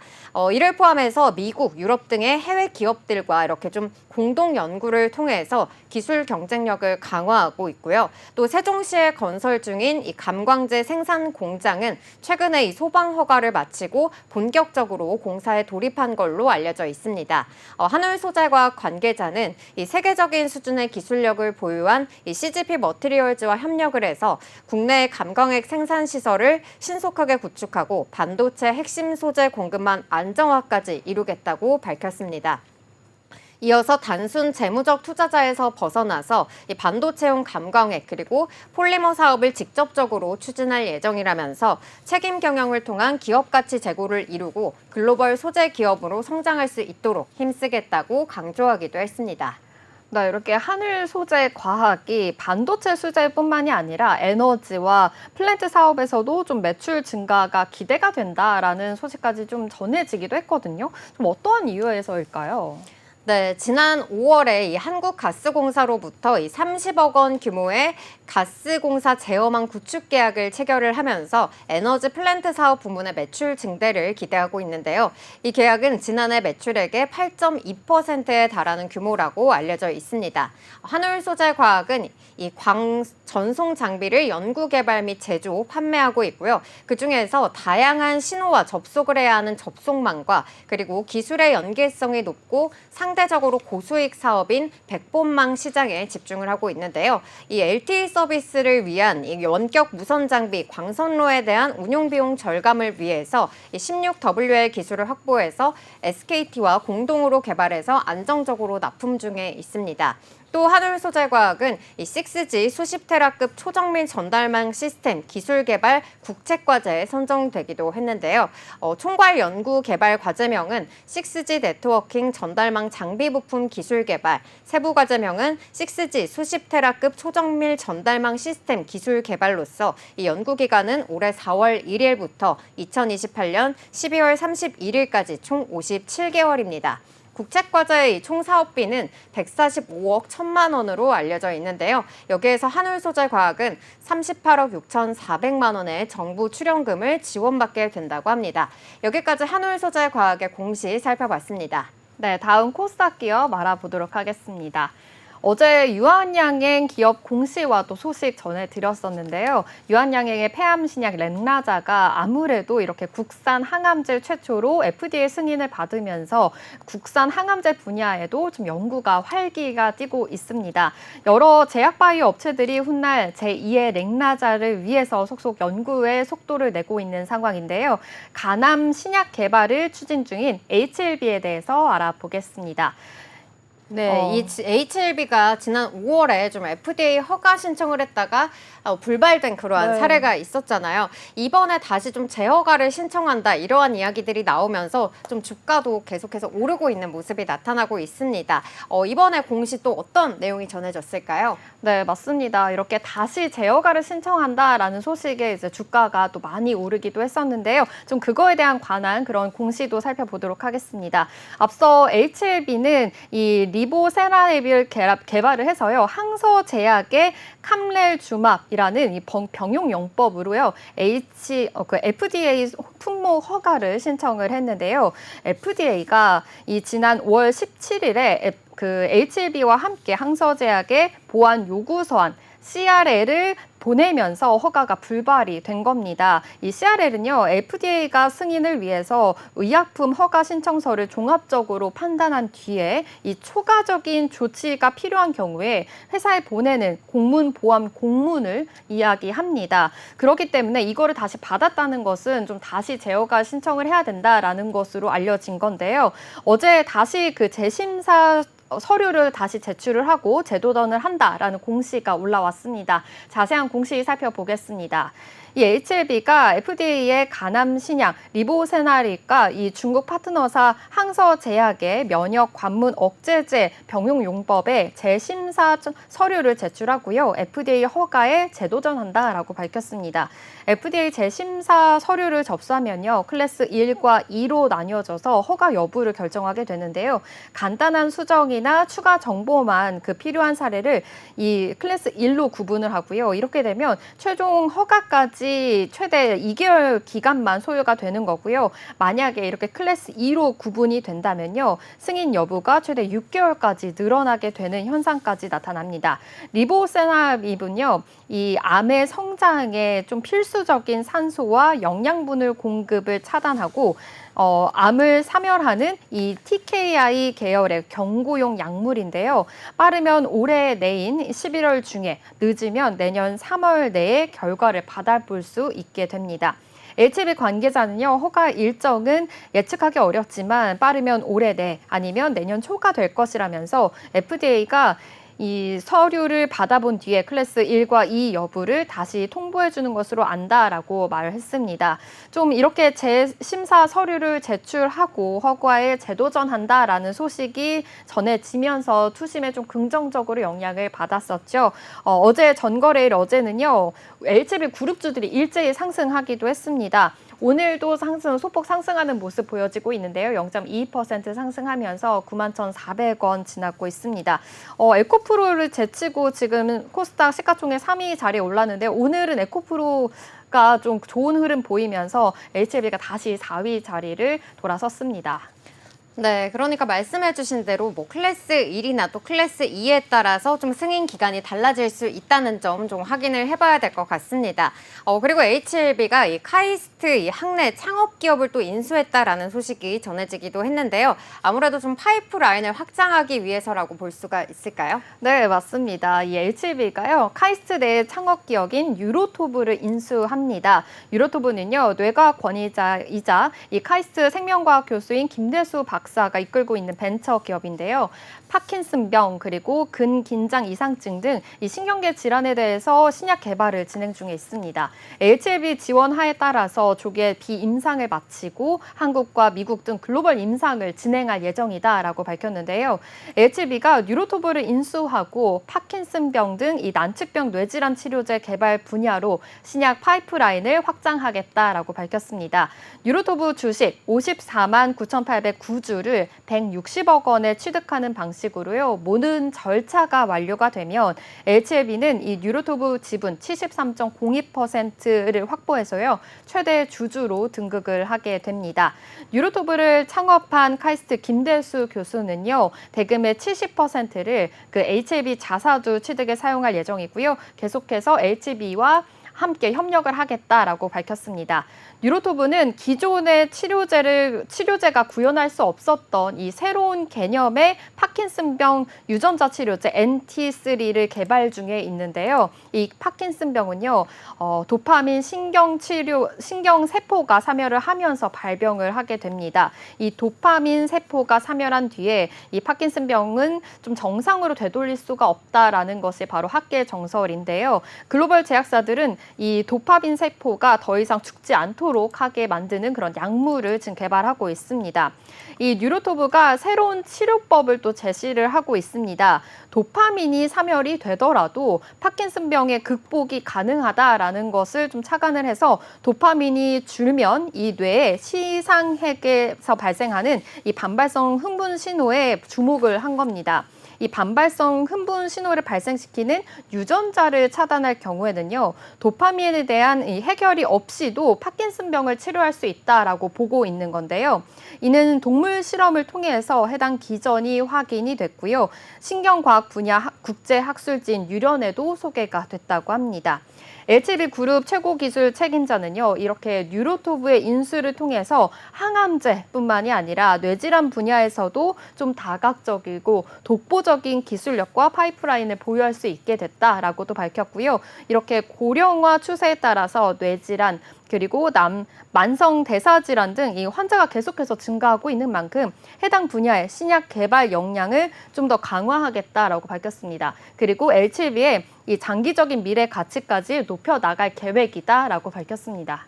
이를 포함해서 미국, 유럽 등의 해외 기업들과 이렇게 좀 공동 연구를 통해서 기술 경쟁력을 강화하고 있고요. 또 세종시에 건설 중인 이 감광재 생산 공장은 최근에 이 소방 허가를 마치고 본격적으로 공사에 돌입한 걸로 알려져 있습니다. 한울소재과학 관계자는 이 세계적인 수준의 기술력을 보유한 이 CGP 머티리얼즈와 협력을 해서 국내 감광액 생산 시설을 신속하게 구축하고 반도체 핵심 소재 공급망 안정화까지 이루겠다고 밝혔습니다. 이어서 단순 재무적 투자자에서 벗어나서 이 반도체용 감광액 그리고 폴리머 사업을 직접적으로 추진할 예정이라면서 책임 경영을 통한 기업 가치 제고를 이루고 글로벌 소재 기업으로 성장할 수 있도록 힘쓰겠다고 강조하기도 했습니다. 네, 이렇게 하늘 소재 과학이 반도체 수제뿐만이 아니라 에너지와 플랜트 사업에서도 좀 매출 증가가 기대가 된다라는 소식까지 좀 전해지기도 했거든요. 좀 어떠한 이유에서일까요? 네, 지난 5월에 이 한국가스공사로부터 이 30억 원 규모의 가스공사 제어망 구축 계약을 체결을 하면서 에너지 플랜트 사업 부문의 매출 증대를 기대하고 있는데요. 이 계약은 지난해 매출액의 8.2%에 달하는 규모라고 알려져 있습니다. 한울소재과학은 이 전송 장비를 연구 개발 및 제조, 판매하고 있고요. 그중에서 다양한 신호와 접속을 해야 하는 접속망과 그리고 기술의 연계성이 높고 상대적으로 고수익 사업인 백본망 시장에 집중을 하고 있는데요. 이 LTE 서비스를 위한 이 원격 무선 장비 광선로에 대한 운용 비용 절감을 위해서 이 16WL 기술을 확보해서 SKT와 공동으로 개발해서 안정적으로 납품 중에 있습니다. 또 한울소재과학은 이 6G 수십 테라급 초정밀 전달망 시스템 기술 개발 국책과제에 선정되기도 했는데요. 총괄 연구 개발 과제명은 6G 네트워킹 전달망 장비 부품 기술 개발, 세부 과제명은 6G 수십 테라급 초정밀 전달망 시스템 기술 개발로서 이 연구 기간은 올해 4월 1일부터 2028년 12월 31일까지 총 57개월입니다. 국책과제의 총 사업비는 145억 1천만 원으로 알려져 있는데요. 여기에서 한울소재과학은 38억 6,400만 원의 정부 출연금을 지원받게 된다고 합니다. 여기까지 한울소재과학의 공시 살펴봤습니다. 네, 다음 코스닥 기업 알아보도록 하겠습니다. 어제 유한양행 기업 공시와도 소식 전해드렸었는데요. 유한양행의 폐암 신약 렌라자가 아무래도 이렇게 국산 항암제 최초로 FDA 승인을 받으면서 국산 항암제 분야에도 좀 연구가 활기가 띠고 있습니다. 여러 제약바이오 업체들이 훗날 제2의 렌라자를 위해서 속속 연구에 속도를 내고 있는 상황인데요. 간암 신약 개발을 추진 중인 HLB에 대해서 알아보겠습니다. 네, 이 HLB가 지난 5월에 좀 FDA 허가 신청을 했다가 불발된 그러한 네. 사례가 있었잖아요. 이번에 다시 좀 재허가를 신청한다 이러한 이야기들이 나오면서 좀 주가도 계속해서 오르고 있는 모습이 나타나고 있습니다. 이번에 공시 또 어떤 내용이 전해졌을까요? 네, 맞습니다. 이렇게 다시 재허가를 신청한다라는 소식에 이제 주가가 또 많이 오르기도 했었는데요. 좀 그거에 대한 관한 그런 공시도 살펴보도록 하겠습니다. 앞서 HLB는 이 리보세라빌 개발을 해서요. 항서제약의 캄렐주맙이라는 이 병용 용법으로요. FDA 품목 허가를 신청을 했는데요. FDA가 이 지난 5월 17일에 그 HLB와 함께 항서제약의 보안 요구서안 CRL을 보내면서 허가가 불발이 된 겁니다. 이 CRL은요, FDA가 승인을 위해서 의약품 허가 신청서를 종합적으로 판단한 뒤에 이 초과적인 조치가 필요한 경우에 회사에 보내는 공문보안 공문을 이야기합니다. 그렇기 때문에 이거를 다시 받았다는 것은 좀 다시 재허가 신청을 해야 된다라는 것으로 알려진 건데요. 어제 다시 그 재심사 서류를 다시 제출을 하고 재도전을 한다라는 공시가 올라왔습니다. 자세한 공시 살펴보겠습니다. 이 HLB가 FDA의 가남 신약 리보세나릭과 이 중국 파트너사 항서제약의 면역 관문 억제제 병용 용법에 재심사 서류를 제출하고요. FDA 허가에 재도전한다라고 밝혔습니다. FDA 재심사 서류를 접수하면요. 클래스 1과 2로 나뉘어져서 허가 여부를 결정하게 되는데요. 간단한 수정이나 추가 정보만 그 필요한 사례를 이 클래스 1로 구분을 하고요. 이렇게 되면 최종 허가까지 최대 2개월 기간만 소요가 되는 거고요. 만약에 이렇게 클래스 2로 구분이 된다면요. 승인 여부가 최대 6개월까지 늘어나게 되는 현상까지 나타납니다. 리보세나립은요. 이 암의 성장에 좀 필수적인 산소와 영양분을 공급을 차단하고 암을 사멸하는 이 TKI 계열의 경구용 약물인데요. 빠르면 올해 내인 11월 중에, 늦으면 내년 3월 내에 결과를 받아볼 수 있게 됩니다. HB 관계자는요, 허가 일정은 예측하기 어렵지만 빠르면 올해 내 아니면 내년 초가 될 것이라면서 FDA가 이 서류를 받아본 뒤에 클래스 1과 2 여부를 다시 통보해 주는 것으로 안다라고 말을 했습니다. 좀 이렇게 재심사 서류를 제출하고 허가에 재도전한다라는 소식이 전해지면서 투심에 좀 긍정적으로 영향을 받았었죠. 어제 전거래일 어제는요, HB 그룹주들이 일제히 상승하기도 했습니다. 오늘도 소폭 상승하는 모습 보여지고 있는데요. 0.22% 상승하면서 91,400원 지났고 있습니다. 에코프로를 제치고 지금 코스닥 시가총액 3위 자리에 올랐는데 오늘은 에코프로가 좀 좋은 흐름 보이면서 HLB가 다시 4위 자리를 돌아섰습니다. 네, 그러니까 말씀해주신 대로 뭐 클래스 1이나 또 클래스 2에 따라서 좀 승인 기간이 달라질 수 있다는 점 좀 확인을 해봐야 될 것 같습니다. 그리고 HLB가 이 카이스트 이 학내 창업 기업을 또 인수했다라는 소식이 전해지기도 했는데요. 아무래도 좀 파이프라인을 확장하기 위해서라고 볼 수가 있을까요? 네, 맞습니다. 이 HLB가요, 카이스트 내 창업 기업인 유로토브를 인수합니다. 유로토브는요, 뇌과학 권위자이자 이 카이스트 생명과학 교수인 김대수 박사가 이끌고 있는 벤처 기업인데요. 파킨슨병 그리고 근긴장 이상증 등 이 신경계 질환에 대해서 신약 개발을 진행 중에 있습니다. HLB 지원하에 따라서 조기에 비임상을 마치고 한국과 미국 등 글로벌 임상을 진행할 예정이다라고 밝혔는데요. HLB가 뉴로토브를 인수하고 파킨슨병 등 이 난치병 뇌질환 치료제 개발 분야로 신약 파이프라인을 확장하겠다라고 밝혔습니다. 뉴로토브 주식 54만 9,809주를 160억 원에 취득하는 방식으로요. 모든 절차가 완료가 되면 HLB는 이 뉴로토브 지분 73.02%를 확보해서요. 최대 주주로 등극을 하게 됩니다. 뉴로토브를 창업한 카이스트 김대수 교수는요. 대금의 70%를 그 HLB 자사주 취득에 사용할 예정이고요. 계속해서 HLB와 함께 협력을 하겠다라고 밝혔습니다. 뉴로토브는 기존의 치료제가 구현할 수 없었던 이 새로운 개념의 파킨슨병 유전자 치료제 NT3를 개발 중에 있는데요. 이 파킨슨병은요, 도파민 신경세포가 사멸을 하면서 발병을 하게 됩니다. 이 도파민 세포가 사멸한 뒤에 이 파킨슨병은 좀 정상으로 되돌릴 수가 없다라는 것이 바로 학계 정설인데요. 글로벌 제약사들은 이 도파민 세포가 더 이상 죽지 않도록 하게 만드는 그런 약물을 지금 개발하고 있습니다. 이 뉴로토브가 새로운 치료법을 또 제시를 하고 있습니다. 도파민이 사멸이 되더라도 파킨슨병의 극복이 가능하다라는 것을 좀 착안을 해서 도파민이 줄면 이 뇌의 시상핵에서 발생하는 이 반발성 흥분 신호에 주목을 한 겁니다. 이 반발성 흥분 신호를 발생시키는 유전자를 차단할 경우에는요, 도파민에 대한 이 해결이 없이도 파킨슨병을 치료할 수 있다라고 보고 있는 건데요. 이는 동물 실험을 통해서 해당 기전이 확인이 됐고요. 신경과학 분야 국제학술지인 유련에도 소개가 됐다고 합니다. HB 그룹 최고 기술 책임자는요, 이렇게 뉴로토브의 인수를 통해서 항암제뿐만이 아니라 뇌질환 분야에서도 좀 다각적이고 독보적인 기술력과 파이프라인을 보유할 수 있게 됐다라고도 밝혔고요. 이렇게 고령화 추세에 따라서 뇌질환, 그리고 만성 대사질환 등 이 환자가 계속해서 증가하고 있는 만큼 해당 분야의 신약 개발 역량을 좀 더 강화하겠다라고 밝혔습니다. 그리고 L7B의 이 장기적인 미래 가치까지 높여 나갈 계획이다라고 밝혔습니다.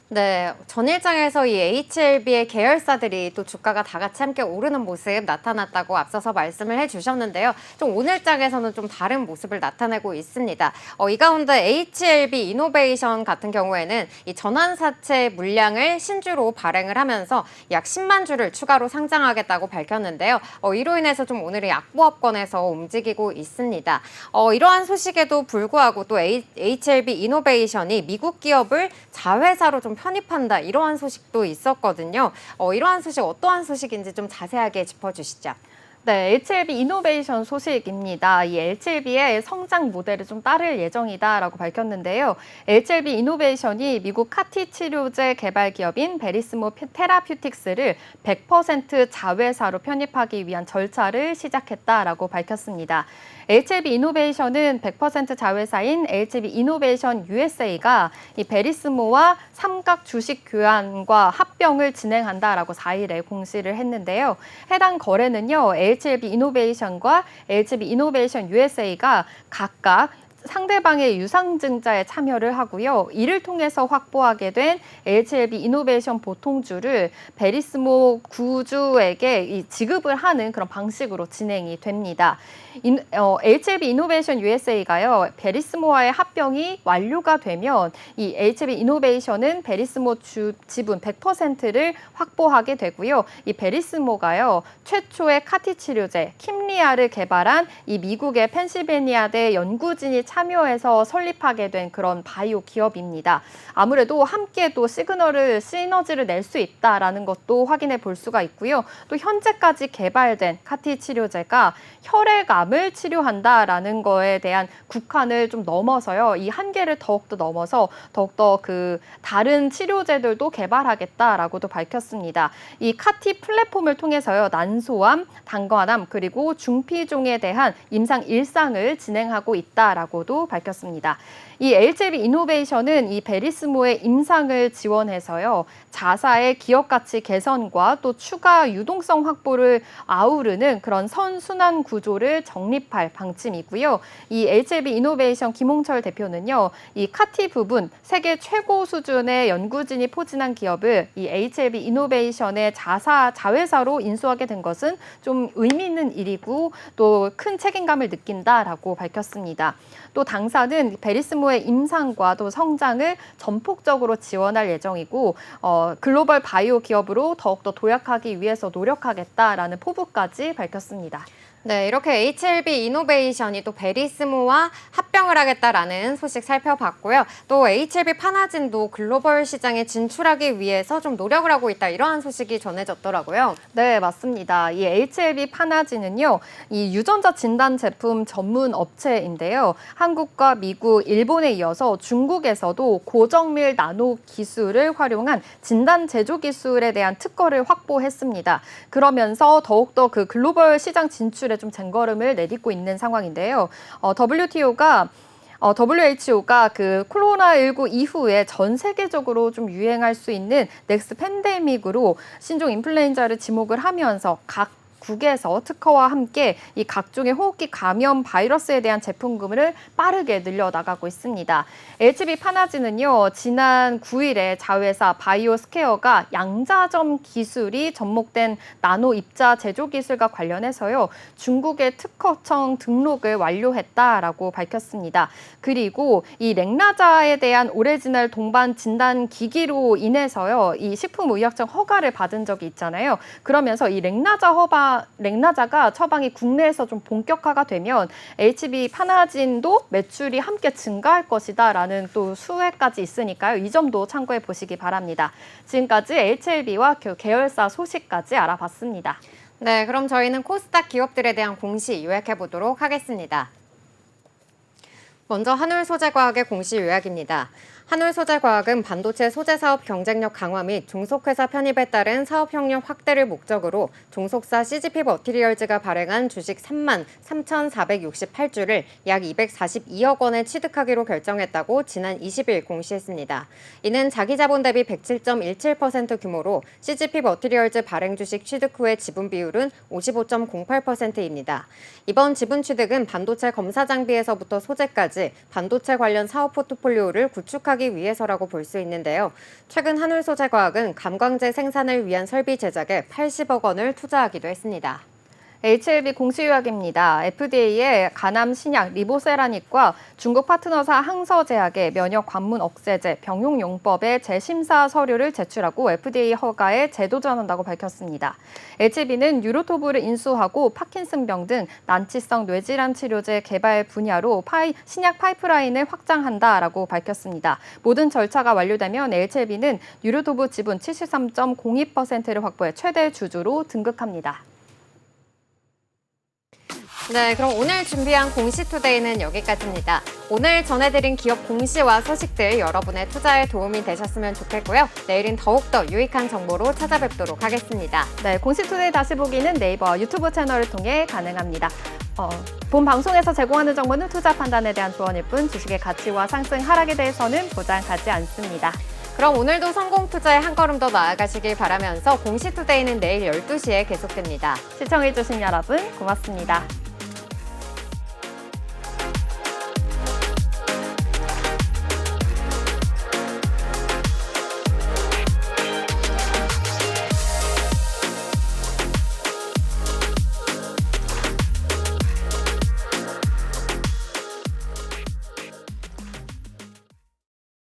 네, 전일장에서 이 HLB의 계열사들이 또 주가가 다 같이 함께 오르는 모습 나타났다고 앞서서 말씀을 해주셨는데요. 좀 오늘장에서는 좀 다른 모습을 나타내고 있습니다. 이 가운데 HLB 이노베이션 같은 경우에는 이 전환사채 물량을 신주로 발행을 하면서 약 10만 주를 추가로 상장하겠다고 밝혔는데요. 이로 인해서 좀 오늘은 약보합권에서 움직이고 있습니다. 이러한 소식에도 불구하고 또 HLB 이노베이션이 미국 기업을 자회사로 좀 편입한다 이러한 소식도 있었거든요. 이러한 소식 어떠한 소식인지 좀 자세하게 짚어주시죠. 네, HLB 이노베이션 소식입니다. 이 HLB의 성장 모델을 좀 따를 예정이다라고 밝혔는데요. HLB 이노베이션이 미국 카티 치료제 개발 기업인 베리스모 테라퓨틱스를 100% 자회사로 편입하기 위한 절차를 시작했다라고 밝혔습니다. HLB 이노베이션은 100% 자회사인 HLB 이노베이션 USA가 이 베리스모와 삼각 주식 교환과 합병을 진행한다라고 4일에 공시를 했는데요. 해당 거래는요, HLB 이노베이션과 HLB 이노베이션 USA가 각각 상대방의 유상증자에 참여를 하고요. 이를 통해서 확보하게 된 HLB 이노베이션 보통주를 베리스모 구주에게 지급을 하는 그런 방식으로 진행이 됩니다. HLB 이노베이션 USA가요, 베리스모와의 합병이 완료가 되면 이 HLB 이노베이션은 베리스모 지분 100%를 확보하게 되고요. 이 베리스모가요, 최초의 카티 치료제 킴리아를 개발한 이 미국의 펜실베니아대 연구진이 참여해서 설립하게 된 그런 바이오 기업입니다. 아무래도 함께 또 시너지를 낼 수 있다라는 것도 확인해 볼 수가 있고요. 또 현재까지 개발된 카티 치료제가 혈액암을 치료한다라는 거에 대한 국한을 좀 넘어서요. 이 한계를 더욱더 넘어서 더욱더 그 다른 치료제들도 개발하겠다라고도 밝혔습니다. 이 카티 플랫폼을 통해서요, 난소암, 당관암, 그리고 중피종에 대한 임상 1상을 진행하고 있다라고도 밝혔습니다. 이 HLB 이노베이션은 이 베리스모의 임상을 지원해서요, 자사의 기업 가치 개선과 또 추가 유동성 확보를 아우르는 그런 선순환 구조를 정립할 방침이고요. 이 HLB 이노베이션 김홍철 대표는요, 이 카티 부분 세계 최고 수준의 연구진이 포진한 기업을 이 HLB 이노베이션의 자회사로 인수하게 된 것은 좀 의미 있는 일이고 또 큰 책임감을 느낀다라고 밝혔습니다. 또 당사는 베리스모의 임상과 또 성장을 전폭적으로 지원할 예정이고 글로벌 바이오 기업으로 더욱더 도약하기 위해서 노력하겠다라는 포부까지 밝혔습니다. 네, 이렇게 HLB 이노베이션이 또 베리스모와 합병을 하겠다라는 소식 살펴봤고요. 또 HLB 파나진도 글로벌 시장에 진출하기 위해서 좀 노력을 하고 있다, 이러한 소식이 전해졌더라고요. 네, 맞습니다. 이 HLB 파나진은요, 이 유전자 진단 제품 전문 업체인데요. 한국과 미국, 일본에 이어서 중국에서도 고정밀 나노 기술을 활용한 진단 제조 기술에 대한 특허를 확보했습니다. 그러면서 더욱더 그 글로벌 시장 진출에 좀 쟁걸음을 내딛고 있는 상황인데요. WHO가 그 코로나19 이후에 전 세계적으로 좀 유행할 수 있는 넥스 팬데믹으로 신종 인플루엔자를 지목을 하면서 각국에서 특허와 함께 이 각종의 호흡기 감염 바이러스에 대한 제품군을 빠르게 늘려나가고 있습니다. HB 파나진은요, 지난 9일에 자회사 바이오스퀘어가 양자점 기술이 접목된 나노 입자 제조 기술과 관련해서요, 중국의 특허청 등록을 완료했다라고 밝혔습니다. 그리고 이 렉나자에 대한 오리지널 동반 진단 기기로 인해서요, 이 식품의약청 허가를 받은 적이 있잖아요. 그러면서 이 렉나자 렉나자가 처방이 국내에서 좀 본격화가 되면 HB 파나진도 매출이 함께 증가할 것이다라는 또 수혜까지 있으니까요. 이 점도 참고해 보시기 바랍니다. 지금까지 HLB와 계열사 소식까지 알아봤습니다. 네, 그럼 저희는 코스닥 기업들에 대한 공시 요약해 보도록 하겠습니다. 먼저 한울소재과학의 공시 요약입니다. 한울소재과학은 반도체 소재 사업 경쟁력 강화 및 종속회사 편입에 따른 사업 협력 확대를 목적으로 종속사 CGP 머티리얼즈가 발행한 주식 3만 3,468주를 약 242억 원에 취득하기로 결정했다고 지난 20일 공시했습니다. 이는 자기자본 대비 107.17% 규모로 CGP 머티리얼즈 발행 주식 취득 후의 지분 비율은 55.08%입니다. 이번 지분 취득은 반도체 검사 장비에서부터 소재까지 반도체 관련 사업 포트폴리오를 구축하기 위해서라고 볼 수 있는데요. 최근 한울소재과학은 감광재 생산을 위한 설비 제작에 80억 원을 투자하기도 했습니다. HLB 공시 요약입니다. FDA의 가남 신약 리보세라닉과 중국 파트너사 항서제약의 면역 관문 억제제 병용용법의 재심사 서류를 제출하고 FDA 허가에 재도전한다고 밝혔습니다. HLB는 유로토브를 인수하고 파킨슨병 등 난치성 뇌질환 치료제 개발 분야로 신약 파이프라인을 확장한다라고 밝혔습니다. 모든 절차가 완료되면 HLB는 유로토브 지분 73.02%를 확보해 최대 주주로 등극합니다. 네, 그럼 오늘 준비한 공시투데이는 여기까지입니다. 오늘 전해드린 기업 공시와 소식들 여러분의 투자에 도움이 되셨으면 좋겠고요. 내일은 더욱더 유익한 정보로 찾아뵙도록 하겠습니다. 네, 공시투데이 다시 보기는 네이버 유튜브 채널을 통해 가능합니다. 본 방송에서 제공하는 정보는 투자 판단에 대한 조언일 뿐 주식의 가치와 상승, 하락에 대해서는 보장하지 않습니다. 그럼 오늘도 성공 투자에 한 걸음 더 나아가시길 바라면서 공시투데이는 내일 12시에 계속됩니다. 시청해주신 여러분 고맙습니다.